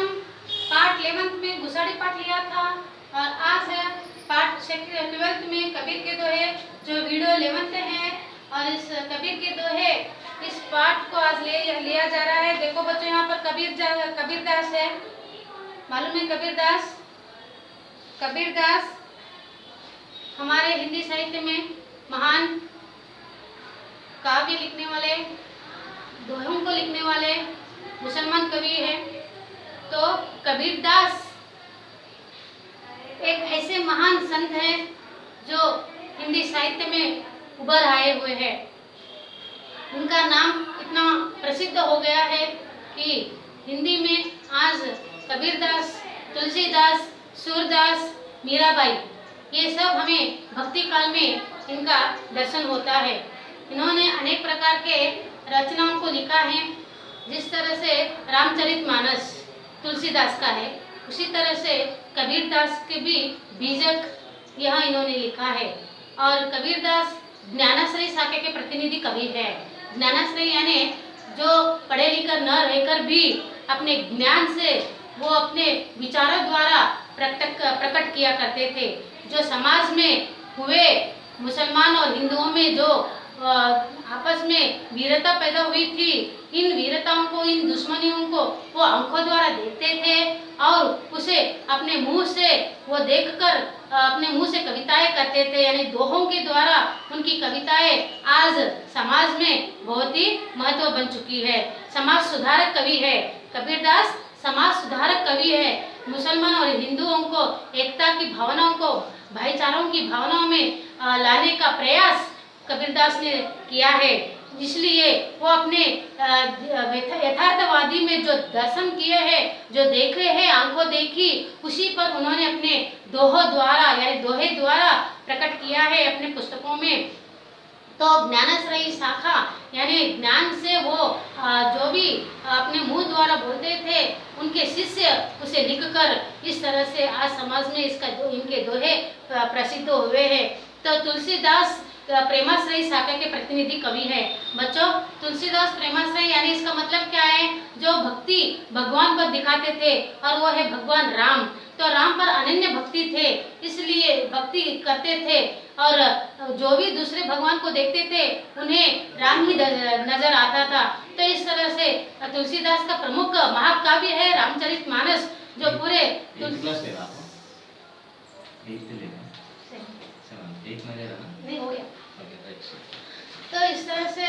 हम पार्ट 11 में घुसाड़ी पाठ लिया था और आज है पार्ट 12 में कबीर के दोहे जो वीडियो 11 है। और इस कबीर के दोहे इस पाठ को आज लिया जा रहा है। देखो बच्चों, यहाँ पर कबीरदास है, मालूम है कबीरदास हमारे हिंदी साहित्य में महान काव्य लिखने वाले, दोहों को लिखने वाले मुसलमान कवि है। तो कबीरदास एक ऐसे महान संत है जो हिंदी साहित्य में उभर आए हुए हैं। उनका नाम इतना प्रसिद्ध हो गया है कि हिंदी में आज कबीरदास, तुलसीदास, सूरदास, मीराबाई, ये सब हमें भक्ति काल में इनका दर्शन होता है। इन्होंने अनेक प्रकार के रचनाओं को लिखा है। जिस तरह से रामचरितमानस तुलसीदास का है, उसी तरह से कबीरदास के भी बीजक यह इन्होंने लिखा है। और कबीरदास ज्ञानाश्रय शाखा के प्रतिनिधि कवि है। ज्ञानाश्रय यानी जो पढ़े लिखे न रहकर भी अपने ज्ञान से वो अपने विचारों द्वारा प्रकट किया करते थे। जो समाज में हुए मुसलमान और हिंदुओं में जो आपस में वीरता पैदा हुई थी, इन वीरताओं को, इन दुश्मनियों को वो आंखों द्वारा देखते थे और उसे अपने मुंह से वो देखकर अपने मुंह से कविताएं करते थे। यानी दोहों के द्वारा उनकी कविताएं आज समाज में बहुत ही महत्व बन चुकी है। समाज सुधारक कवि है कबीरदास, समाज सुधारक कवि है। मुसलमान और हिंदुओं को एकता की भावनाओं को, भाईचारों की भावनाओं में लाने का प्रयास कबीरदास ने किया है। इसलिए वो अपने यथार्थवादी में जो दर्शन किए हैं, जो देखे हैं, आंखों देखी, उसी पर उन्होंने अपने दोहे द्वारा प्रकट किया है अपने पुस्तकों में। तो ज्ञानाश्रयी शाखा यानी ज्ञान से वो जो भी अपने मुंह द्वारा बोलते थे, उनके शिष्य उसे लिखकर इस तरह से आज समाज में इनके दोहे प्रसिद्ध हुए हैं। तो तुलसीदास प्रेमाश्रयी शाखा के प्रतिनिधि कवि है। बच्चों, तुलसीदास प्रेमाश्रयी यानी इसका मतलब क्या है? जो भक्ति भगवान पर दिखाते थे और वो है भगवान राम। तो राम पर अनन्य भक्ति थे, इसलिए भक्ति करते थे और जो भी दूसरे भगवान को देखते थे उन्हें राम ही नजर आता था। तो इस तरह से तुलसीदास का प्रमुख महाकाव्य है रामचरितमानस, जो पूरे नहीं हो गया। तो इस तरह से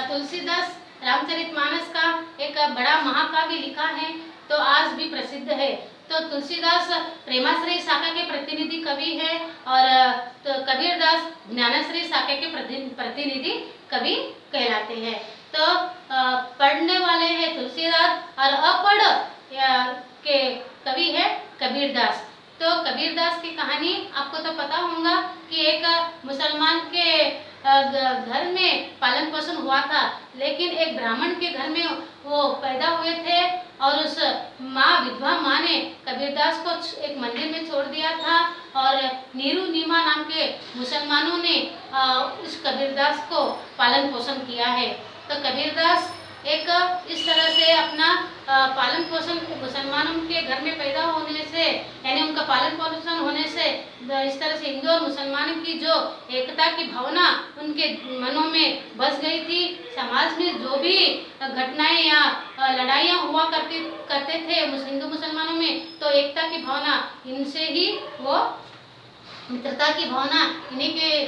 तुलसीदास रामचरितमानस का एक बड़ा महाकाव्य लिखा है, तो आज भी प्रसिद्ध है। तो तुलसीदास प्रेमाश्रयी शाखा के प्रतिनिधि कवि है और तो कबीरदास ज्ञानाश्रयी शाखा के प्रतिनिधि कवि कहलाते हैं। तो पढ़ने वाले हैं तुलसीदास और अपढ़ के कवि है कबीरदास। तो कबीरदास की कहानी आपको तो पता होगा कि एक मुसलमान के घर में पालन पोषण हुआ था, लेकिन एक ब्राह्मण के घर में वो पैदा हुए थे और उस विधवा माँ ने कबीरदास को एक मंदिर में छोड़ दिया था और नीरू नीमा नाम के मुसलमानों ने इस कबीरदास को पालन पोषण किया है। तो कबीरदास एक इस तरह से अपना पालन पोषण मुसलमानों के घर में पैदा होने से, यानी उनका पालन पोषण होने से इस तरह से हिंदू और मुसलमान की जो एकता की भावना उनके मनों में बस गई थी। समाज में जो भी घटनाएं या लड़ाइयाँ हुआ करते थे हिंदू मुसलमानों में, तो एकता की भावना इनसे ही, वो मित्रता की भावना इन्हीं के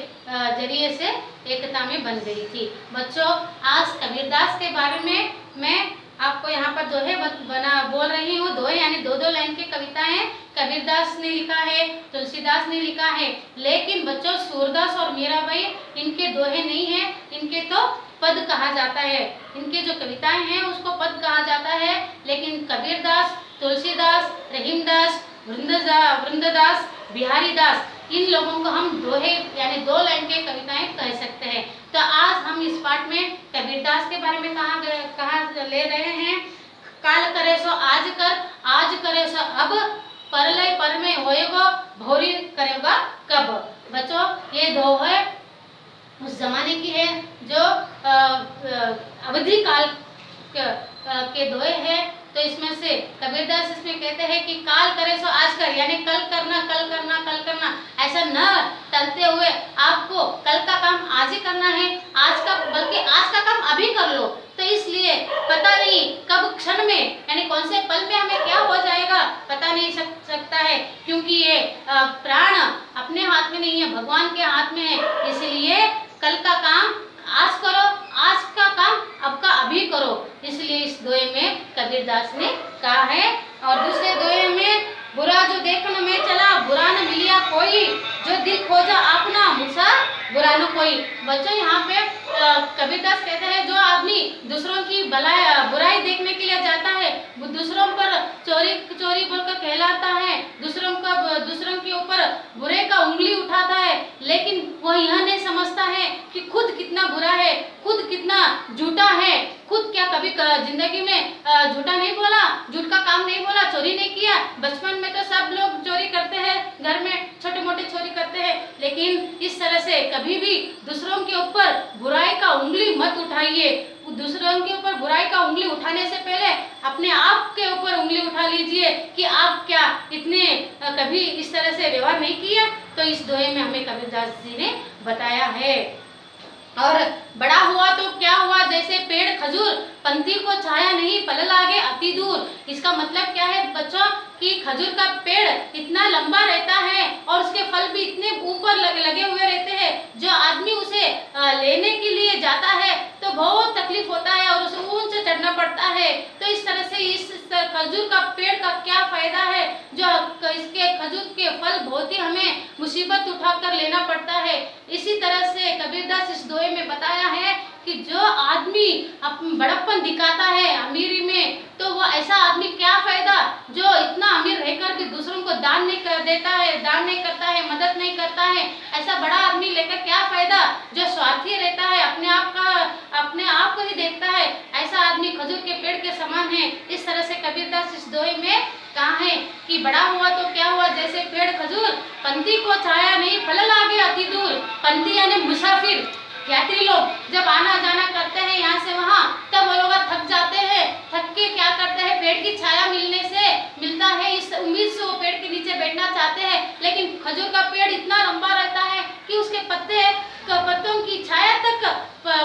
जरिए से एकता में बन गई थी। बच्चों, आज कबीरदास के बारे में मैं आपको यहाँ पर दोहे बोल रही हूँ। दोहे यानी दो लाइन की कविताएं कबीरदास ने लिखा है, तुलसीदास ने लिखा है। लेकिन बच्चों, सूरदास और मीराबाई इनके दोहे नहीं है, इनके तो पद कहा जाता है। इनके जो कविताएं हैं उसको पद कहा जाता है। लेकिन कबीरदास, तुलसीदास, रहीमदास, वृंददास, बिहारीदास, इन लोगों को हम दोहे यानी दो लाइन के कविताएं कह सकते हैं। तो आज हम इस पाठ में कबीरदास के बारे में कहा ले रहे हैं। काल करे सो आज कर, आज करे सो अब, परलय पर में होएगो, भोरी करेगा कब। बच्चों, ये दोहे उस जमाने की है जो अवधि काल के दोहे है। तो इसमें से कबीरदास इसमें कहते हैं कि काल करे सो आज कर, यानी कल करना कल करना कल करना, ऐसा न टलते हुए आपको कल का काम आज ही करना है, आज का बल्कि आज का काम अभी कर लो। तो इसलिए पता नहीं कब क्षण में यानी कौन से पल में हमें क्या हो जाएगा पता नहीं सकता है, क्योंकि ये प्राण अपने हाथ में नहीं है, भगवान के हाथ में है। इसलिए कल का काम आज करो, आज का काम अब का अभी करो। इसलिए इस दोहे में कबीरदास ने कहा है। और दूसरे दोहे में बुरा जो देखने में चला बुरा न मिलिया कोई, जो दिल खोजा अपना मुझसा बुरा न कोई। बच्चों यहाँ पे कबीरदास कहते हैं जो आदमी दूसरों की बुराई देखने के लिए जाता है, वो दूसरों पर चोरी चोरी बोलकर कहलाता है, दूसरों के ऊपर बुरे का उंगली उठाता है, लेकिन वो यह नहीं समझता है कि खुद कितना बुरा है, खुद कितना झूठा है, खुद क्या कभी जिंदगी में झूठा नहीं बोला, झूठ का काम नहीं बोला, चोरी नहीं किया। बचपन में तो सब लोग चोरी करते हैं, घर में छोटे मोटे चोरी करते हैं, लेकिन इस तरह से कभी भी दूसरों के ऊपर बुराई का उंगली मत उठाइए। दूसरों के ऊपर बुराई का उंगली उठाने से पहले अपने आप के ऊपर उंगली उठा लीजिए कि आप क्या इतने कभी इस तरह से व्यवहार नहीं किया। तो इस दोहे में हमें कबीरदास जी ने बताया है। और बड़ा हुआ तो क्या हुआ, जैसे पेड़ खजूर पंथी को छाया नहीं पल लागे अति दूर। इसका मतलब क्या है बच्चों कि खजूर का पेड़ इतना लंबा रहता है और उसके फल भी इतने ऊपर लगे हुए रहते हैं, जो आदमी उसे लेने के लिए जाता है तो बहुत तकलीफ होता है और उसे ऊंचे चढ़ना पड़ता है। तो इस तरह से इस खजूर का पेड़ का क्या फायदा है, जो इसके खजूर के फल बहुत ही हमें मुसीबत उठाकर लेना पड़ता है। इसी तरह से कबीरदास इस दोहे में बताया है कि जो आदमी बड़प्पन दिखाता है अमीरी में, तो वो ऐसा आदमी क्या फायदा जो इतना अमीर रहकर भी दूसरों को दान नहीं कर देता है, दान नहीं करता है, मदद नहीं करता है। ऐसा बड़ा आदमी लेकर क्या फायदा जो स्वार्थी रहता है, अपने आप को ही देखता है। ऐसा आदमी खजूर के पेड़ के समान है। इस तरह से कबीरदास इस दोहे में कहा है कि बड़ा हुआ तो क्या हुआ, जैसे पेड़ खजूर पंथी को छाया नहीं फल लागे अति दूर। पंथी यानी मुसाफिर यात्री लोग जब आना जाना करते हैं यहाँ से वहाँ, तब वो लोग थक जाते हैं, थक के क्या करते हैं, पेड़ की छाया मिलता है, इस उम्मीद से वो पेड़ के नीचे बैठना चाहते हैं। लेकिन खजूर का पेड़ इतना लंबा रहता है कि उसके पत्तों की छाया तक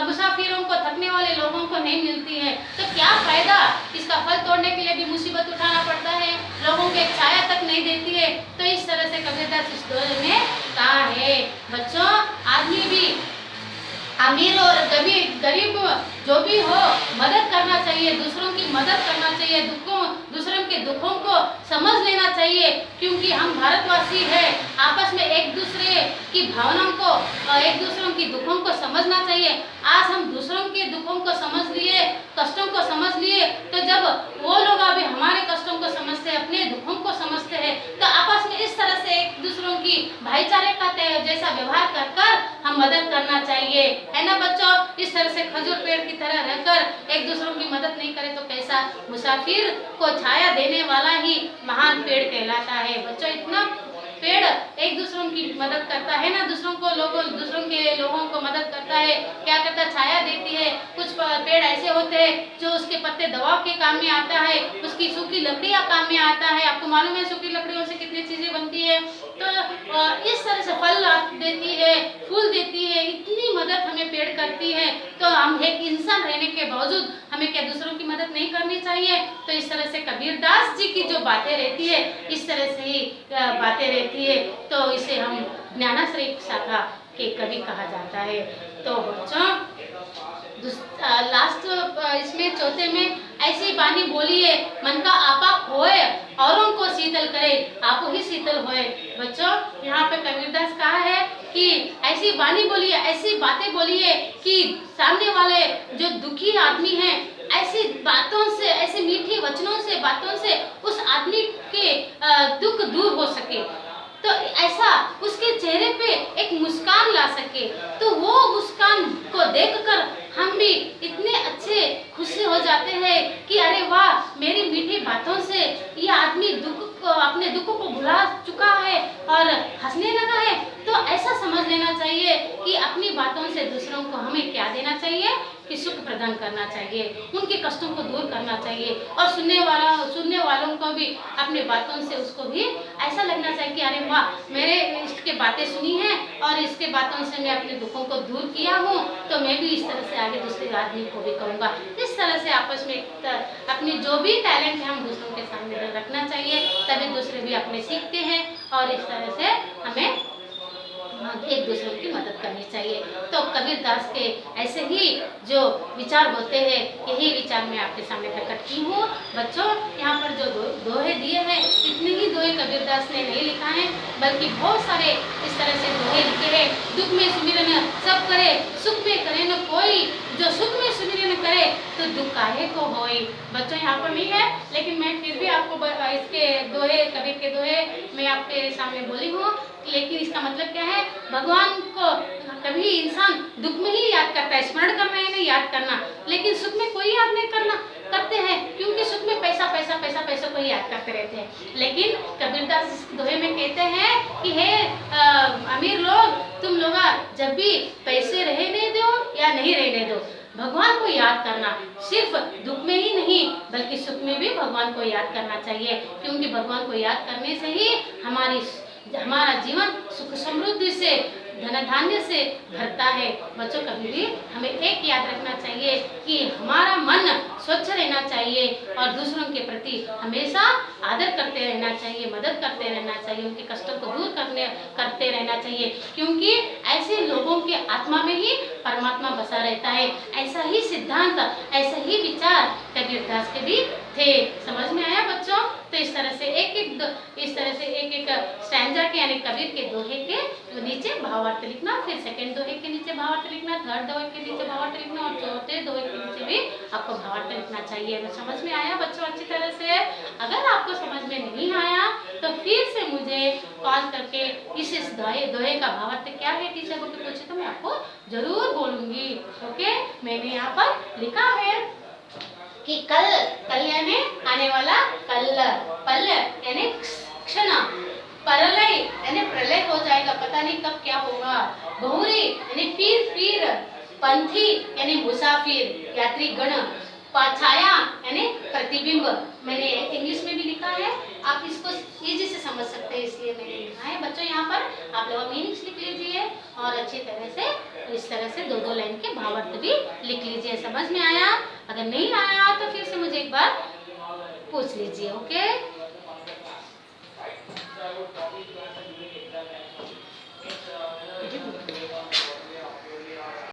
मुसाफिरों को, थकने वाले लोगों को नहीं मिलती है। तो क्या फायदा, इसका फल तोड़ने के लिए भी मुसीबत उठाना पड़ता है, लोगों के छाया तक नहीं देती है। तो इस तरह से कबीरदास इस दोहे में कहा है। बच्चों आदमी भी अमीर और गरीब जो भी हो मदद करना चाहिए, दूसरों की मदद करना चाहिए, दूसरों के दुखों को समझ लेना चाहिए, क्योंकि हम भारतवासी हैं। आपस में एक दूसरे की भावनाओं को, एक दूसरों की दुखों को समझना चाहिए। आज हम दूसरों के दुखों को समझ लिए, कष्टों को समझ लिए, तो जब वो लोग अभी हमारे कष्टों को समझते हैं, अपने दुखों को समझते हैं, तो आपस में इस तरह से एक दूसरों की भाईचारे का जैसा व्यवहार कर हम मदद करना चाहिए, है ना बच्चों। इस तरह से खजूर पेड़ की तरह रहकर एक दूसरों की मदद नहीं करे तो कैसा, मुसाफिर को छाया देने वाला ही महान पेड़ कहलाता है। बच्चों इतना पेड़ एक दूसरों की मदद करता है ना, दूसरों के लोगों को मदद करता है, क्या करता है, छाया देती है। कुछ पेड़ ऐसे होते हैं जो उसके पत्ते दवा के काम में आता है, उसकी सूखी लकड़ियां काम में आता है। आपको मालूम है सूखी लकड़ियों से कितनी चीजें बनती है। तो इस तरह से फल देती है, फूल देती है, इतनी मदद हमें पेड़ करती है। तो हम एक इंसान रहने के बावजूद हमें क्या दूसरों की मदद नहीं करनी चाहिए। तो इस तरह से कबीरदास जी की जो बातें रहती है, इस तरह से ही बातें रहती है, तो इसे हम ज्ञानाश्रय शाखा के कवि कहा जाता है। तो बच्चों लास्ट इसमें चौथे में ऐसी बानी बोलिए मन का आपा होए, औरों को शीतल करे आप ही शीतल होए। बच्चों यहाँ पे कबीरदास कहा है कि ऐसी बानी बोलिए, ऐसी बातें बोलिए कि सामने वाले जो दुखी आदमी हैं, ऐसी बातों से, ऐसे मीठी वचनों से, बातों से उस आदमी के दुख दूर हो सके, तो ऐसा उसके चेहरे पे एक मुस्कान ला सके। तो वो मुस्कान को देखकर हम भी इतने अच्छे खुशी हो जाते हैं कि अरे वाह, मेरी मीठी बातों से ये आदमी अपने दुख को भुला चुका है और हंसने लगा है। तो ऐसा समझ लेना चाहिए कि अपनी बातों से दूसरों को हमें क्या देना चाहिए, कि सुख प्रदान प्रदान करना चाहिए, उनके कष्टों को दूर करना चाहिए और सुनने वालों को भी अपनी बातों से उसको भी ऐसा लगना चाहिए कि अरे वाह, मेरे इसके बातें सुनी हैं और इसके बातों से मैं अपने दुखों को दूर किया हूँ, तो मैं भी इस तरह से आगे दूसरे आदमी को भी कहूँगा। इस तरह से आपस में अपनी जो भी टैलेंट है हम दूसरों के सामने रखना चाहिए, तभी दूसरे भी अपने सीखते हैं और इस तरह से हमें एक दूसरे की मदद करनी चाहिए। तो कबीर दास के ऐसे ही जो विचार होते हैं, यही विचार मैं आपके सामने प्रकट की हूँ। बच्चों, यहाँ पर जो दोहे दिए हैं, इतने ही दोहे कबीर दास ने नहीं लिखा है, बल्कि बहुत सारे इस तरह से दोहे लिखे हैं। दुख में सुमिरन सब करे, सुख में करे न कोई, जो सुख में सुमिरन करे तो दुख काहे को होई। बच्चों, यहाँ पर नहीं है, लेकिन मैं फिर भी आपको इसके दोहे, कबीर के दोहे मैं आपके सामने बोली हूँ। लेकिन इसका मतलब क्या है, भगवान को कभी इंसान दुख में ही याद करता है, स्मरण करना है नहीं याद करना, लेकिन सुख में कोई याद नहीं करते हैं, क्योंकि सुख में पैसा पैसा पैसा पैसा को ही याद करते रहते हैं। लेकिन कबीरदास इस दोहे में कहते हैं कि हे अमीर लोग, तुम लोग जब भी पैसे रहने दो या नहीं रहने दो, भगवान को याद करना। सिर्फ दुख में ही नहीं बल्कि सुख में भी भगवान को याद करना चाहिए, क्योंकि भगवान को याद करने से ही हमारा जीवन सुख समृद्धि से, धन धान्य से भरता है। बच्चों, कभी भी हमें एक याद रखना चाहिए कि हमारा मन स्वच्छ रहना चाहिए और दूसरों के प्रति हमेशा आदर करते रहना चाहिए, मदद करते रहना चाहिए, उनके कष्टों को दूर करते रहना चाहिए, क्योंकि ऐसे लोगों के आत्मा में ही परमात्मा बसा रहता है। ऐसा ही सिद्धांत, ऐसा ही विचार कबीरदास के भी थे। समझ में आया बच्चों? तो इस तरह से एक एक स्टैंजा के यानी कबीर के दोहे के नीचे भावार्थ लिखना, फिर सेकंड दोहे के नीचे भावार्थ लिखना, थर्ड दोहे के नीचे भावार्थ लिखना और चौथे दोहे के नीचे भी आपको भावार्थ लिखना चाहिए। तो समझ में आया बच्चों अच्छी तरह से? अगर आपको समझ में नहीं आया तो फिर से मुझे कॉल करके इस दोहे का भावार्थ क्या है टीचर को पूछे तो मैं आपको जरूर बोलूंगी। ओके, मैंने यहाँ पर लिखा है कि कल यानी आने वाला, कल पल यानी क्षण, परलय यानी प्रलय हो जाएगा, पता नहीं कब क्या होगा, बहुरी यानी फिर, पंथी यानी मुसाफिर यात्री गण, छाया यानी प्रतिबिंब। मैंने इंग्लिश में भी लिखा है, आप इसको इजी से समझ सकते हैं इसलिए मैंने लिखा है। बच्चों, यहाँ पर आप लोग मीनिंग्स लिख लीजिए और अच्छी तरह से इस तरह से दो लाइन के भावार्थ भी लिख लीजिए। समझ में आया? अगर नहीं आया तो फिर से मुझे एक बार पूछ लीजिए। ओके।